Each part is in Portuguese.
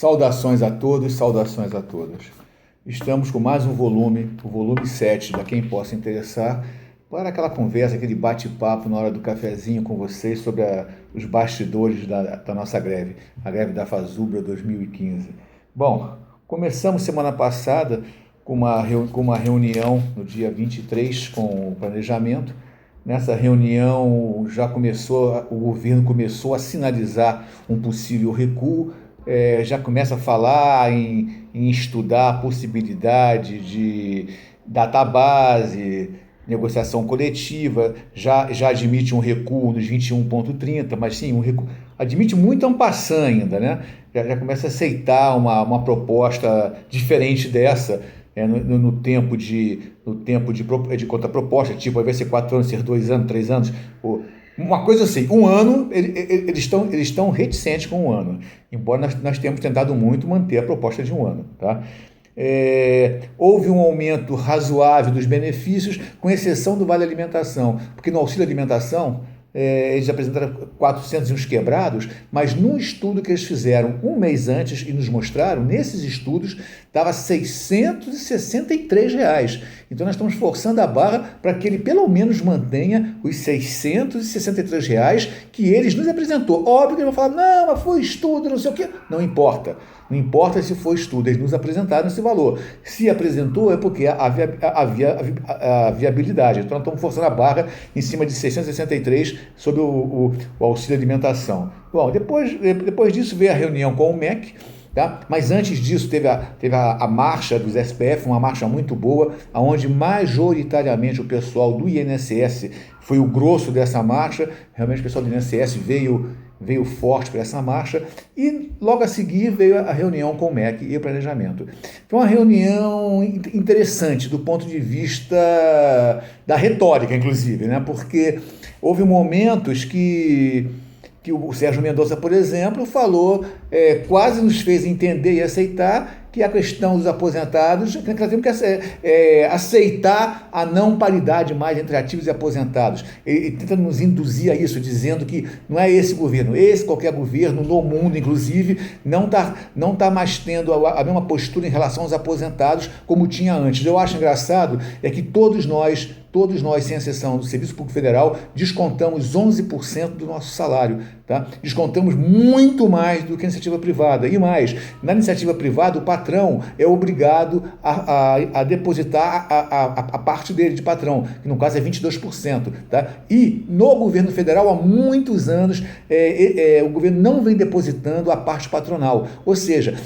Saudações a todos, saudações a todas. Estamos com mais um volume, o volume 7, da Quem Possa Interessar, para aquela conversa, aquele bate-papo na hora do cafezinho com vocês sobre os bastidores da nossa greve, a greve da Fazubra 2015. Bom, começamos semana passada com uma reunião no dia 23 com o planejamento. Nessa reunião o governo começou a sinalizar um possível recuo, já começa a falar em estudar a possibilidade de database, negociação coletiva, já admite um recuo nos 21,30, mas sim, um recuo, admite muito en passant ainda, né? Já começa a aceitar uma proposta diferente dessa, no tempo de contraproposta, tipo, ao invés de ser 4 anos, ser 2 anos, 3 anos, uma coisa assim, um ano, eles estão reticentes com um ano, embora nós tenhamos tentado muito manter a proposta de um ano, tá? Houve um aumento razoável dos benefícios, com exceção do Vale Alimentação, porque no auxílio alimentação, eles apresentaram 400 e uns quebrados, mas num estudo que eles fizeram um mês antes e nos mostraram, nesses estudos, dava R$ 663. Então nós estamos forçando a barra para que ele pelo menos mantenha os R$ 663 que eles nos apresentou. Óbvio que eles vão falar, não, mas foi estudo, não sei o quê. Não importa. Não importa se foi estudo, eles nos apresentaram esse valor. Se apresentou é porque havia viabilidade. Então nós estamos forçando a barra em cima de 663 sobre o auxílio alimentação. Bom, depois disso veio a reunião com o MEC, tá? Mas antes disso teve a marcha dos SPF, uma marcha muito boa, onde majoritariamente o pessoal do INSS foi o grosso dessa marcha. Realmente o pessoal do INSS veio forte para essa marcha, e logo a seguir veio a reunião com o MEC e o planejamento. Foi uma reunião interessante do ponto de vista da retórica, inclusive, né? Porque houve momentos que o Sérgio Mendonça, por exemplo, falou, quase nos fez entender e aceitar que a questão dos aposentados, que nós temos que aceitar a não paridade mais entre ativos e aposentados. Ele tenta nos induzir a isso, dizendo que não é esse governo, qualquer governo no mundo, inclusive, não tá mais tendo a mesma postura em relação aos aposentados como tinha antes. Eu acho engraçado que todos nós, sem exceção do Serviço Público Federal, descontamos 11% do nosso salário, tá? Descontamos muito mais do que a iniciativa privada. E mais, na iniciativa privada, o patrão é obrigado a depositar a parte dele de patrão, que no caso é 22%. Tá? E no governo federal, há muitos anos, o governo não vem depositando a parte patronal. Ou seja,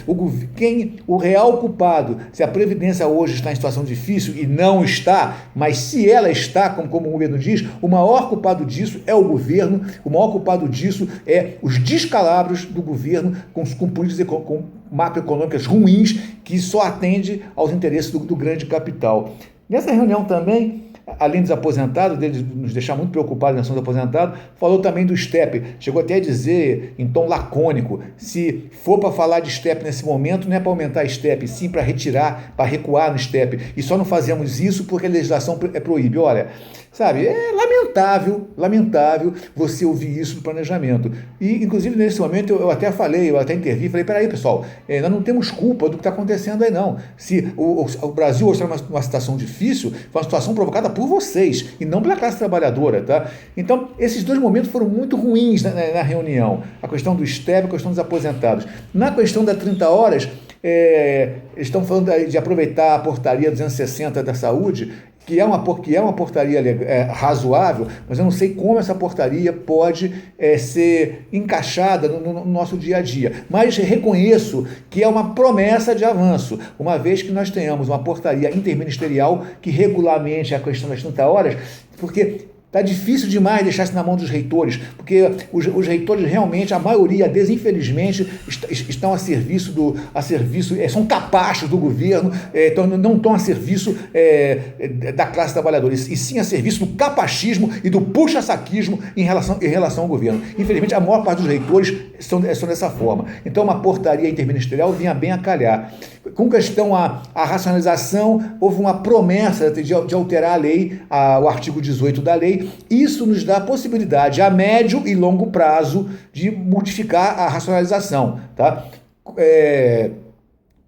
o real culpado, se a Previdência hoje está em situação difícil, e não está, mas se ela está, como o governo diz, o maior culpado disso é o governo, o maior culpado disso é os descalabros do governo com políticas macroeconômicas ruins, que só atende aos interesses do grande capital. Nessa reunião também, além dos aposentados, dele nos deixar muito preocupados na questão dos aposentados, falou também do STEP, chegou até a dizer em tom lacônico, se for para falar de STEP nesse momento, não é para aumentar a STEP, sim para recuar no STEP, e só não fazemos isso porque a legislação proíbe. Olha, sabe, é lamentável você ouvir isso do planejamento. E, inclusive, nesse momento, eu até intervi, falei, peraí, pessoal, nós não temos culpa do que está acontecendo aí, não. Se o Brasil hoje está numa situação difícil, foi uma situação provocada por vocês, e não pela classe trabalhadora, tá? Então, esses dois momentos foram muito ruins na reunião. A questão do STEP, a questão dos aposentados. Na questão das 30 horas, eles estão falando de aproveitar a portaria 260 da saúde, que é uma portaria razoável, mas eu não sei como essa portaria pode ser encaixada no nosso dia a dia. Mas reconheço que é uma promessa de avanço, uma vez que nós tenhamos uma portaria interministerial que regulamente a questão das 30 horas, porque está difícil demais deixar isso na mão dos reitores, porque os reitores realmente, a maioria deles, infelizmente, estão a serviço, são capachos do governo, não estão a serviço da classe trabalhadora, e sim a serviço do capachismo e do puxa-saquismo em relação ao governo. Infelizmente, a maior parte dos reitores são dessa forma. Então, uma portaria interministerial vinha bem a calhar. Com questão à racionalização, houve uma promessa de alterar a lei, o artigo 18 da lei. Isso nos dá a possibilidade, a médio e longo prazo, de modificar a racionalização, tá?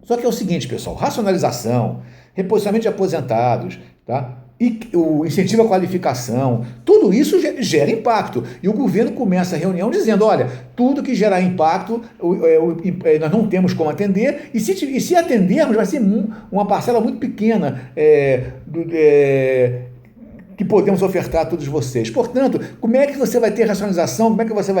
Só que é o seguinte, pessoal, racionalização, reposicionamento de aposentados, tá? E o incentivo à qualificação, tudo isso gera impacto. E o governo começa a reunião dizendo, olha, tudo que gerar impacto, nós não temos como atender, e se atendermos, vai ser uma parcela muito pequena que podemos ofertar a todos vocês. Portanto, como é que você vai ter racionalização, como é que você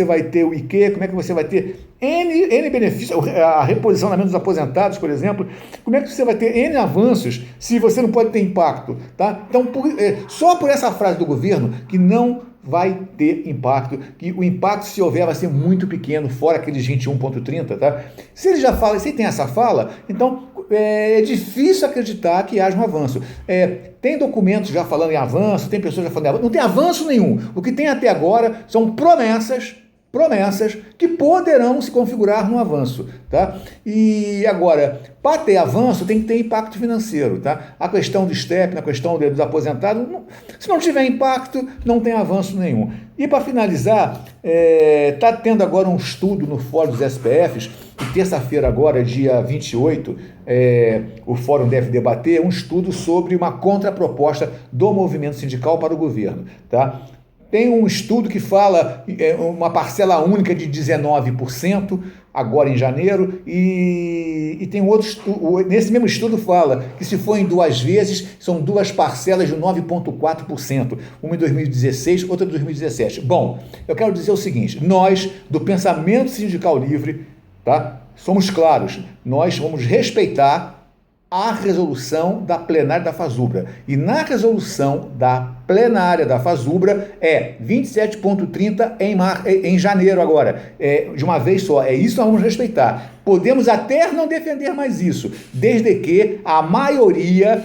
vai ter o IQ, como é que você vai ter N benefícios, a reposicionamento dos aposentados, por exemplo, como é que você vai ter N avanços se você não pode ter impacto, tá? Então, só por essa frase do governo que não vai ter impacto, que o impacto, se houver, vai ser muito pequeno, fora aqueles 21,30, tá? Se ele já fala, se ele tem essa fala, então é difícil acreditar que haja um avanço. Tem documentos já falando em avanço, tem pessoas já falando em avanço, não tem avanço nenhum. O que tem até agora são promessas que poderão se configurar no avanço, tá? E agora, para ter avanço, tem que ter impacto financeiro, tá? A questão do STEP, a questão dos aposentados, se não tiver impacto, não tem avanço nenhum. E para finalizar, está tendo agora um estudo no Fórum dos SPFs, e terça-feira agora, dia 28, o Fórum deve debater um estudo sobre uma contraproposta do movimento sindical para o governo, tá? Tem um estudo que fala uma parcela única de 19%, agora em janeiro, e tem outro estudo, nesse mesmo estudo fala que se for em 2 vezes, são 2 parcelas de 9,4%, uma em 2016, outra em 2017. Bom, eu quero dizer o seguinte, nós, do Pensamento Sindical Livre, tá, somos claros, nós vamos respeitar a resolução da plenária da FASUBRA. E na resolução da plenária da FASUBRA é 27,30 em janeiro agora, de uma vez só. É isso que nós vamos respeitar. Podemos até não defender mais isso, desde que a maioria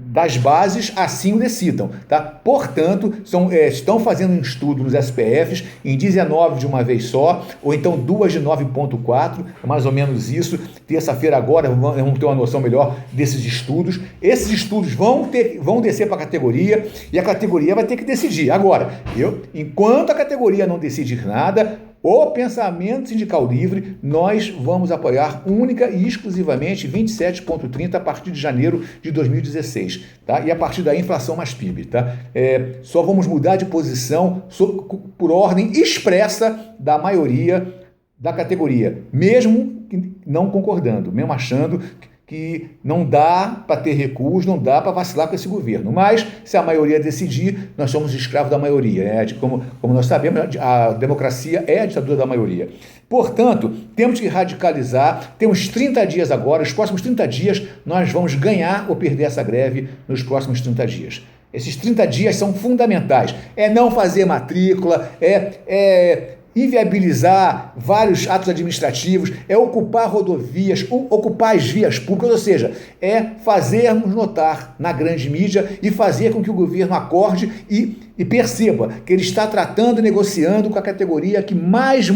das bases assim o decidam, tá? Portanto, estão fazendo um estudo nos SPFs em 19 de uma vez só, ou então 2 de 9,4, mais ou menos isso. Terça-feira agora vamos ter uma noção melhor desses estudos. Esses estudos vão descer para a categoria e a categoria vai ter que decidir. Agora, enquanto a categoria não decidir nada, o Pensamento Sindical Livre, nós vamos apoiar única e exclusivamente 27,30 a partir de janeiro de 2016, tá? E a partir daí, inflação mais PIB, tá? Só vamos mudar de posição por ordem expressa da maioria da categoria, mesmo não concordando, mesmo achando que não dá para ter recuos, não dá para vacilar com esse governo. Mas, se a maioria decidir, nós somos escravos da maioria. Como nós sabemos, a democracia é a ditadura da maioria. Portanto, temos que radicalizar, temos 30 dias agora, os próximos 30 dias, nós vamos ganhar ou perder essa greve nos próximos 30 dias. Esses 30 dias são fundamentais. Não fazer matrícula, inviabilizar vários atos administrativos, ocupar rodovias, ocupar as vias públicas, ou seja, fazermos notar na grande mídia e fazer com que o governo acorde e perceba que ele está tratando e negociando com a categoria que mais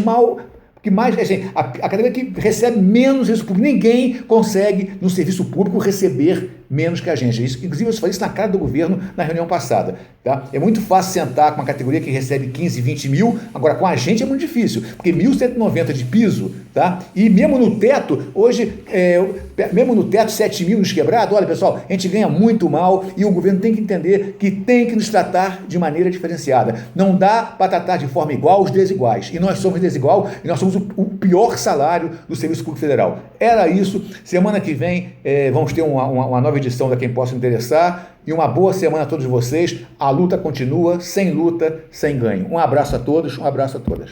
a categoria que recebe menos serviço público. Ninguém consegue no serviço público receber menos que a gente. Inclusive, eu falei isso na cara do governo na reunião passada. Tá? É muito fácil sentar com uma categoria que recebe 15, 20 mil, agora com a gente é muito difícil, porque 1.190 de piso, tá? E mesmo no teto, hoje, mesmo no teto, 7 mil nos quebrados, olha pessoal, a gente ganha muito mal e o governo tem que entender que tem que nos tratar de maneira diferenciada. Não dá para tratar de forma igual os desiguais. E nós somos desigual e nós somos o pior salário do Serviço Público Federal. Era isso. Semana que vem vamos ter uma nova edição da Quem Possa Interessar. E uma boa semana a todos vocês. A luta continua, sem luta, sem ganho. Um abraço a todos, um abraço a todas.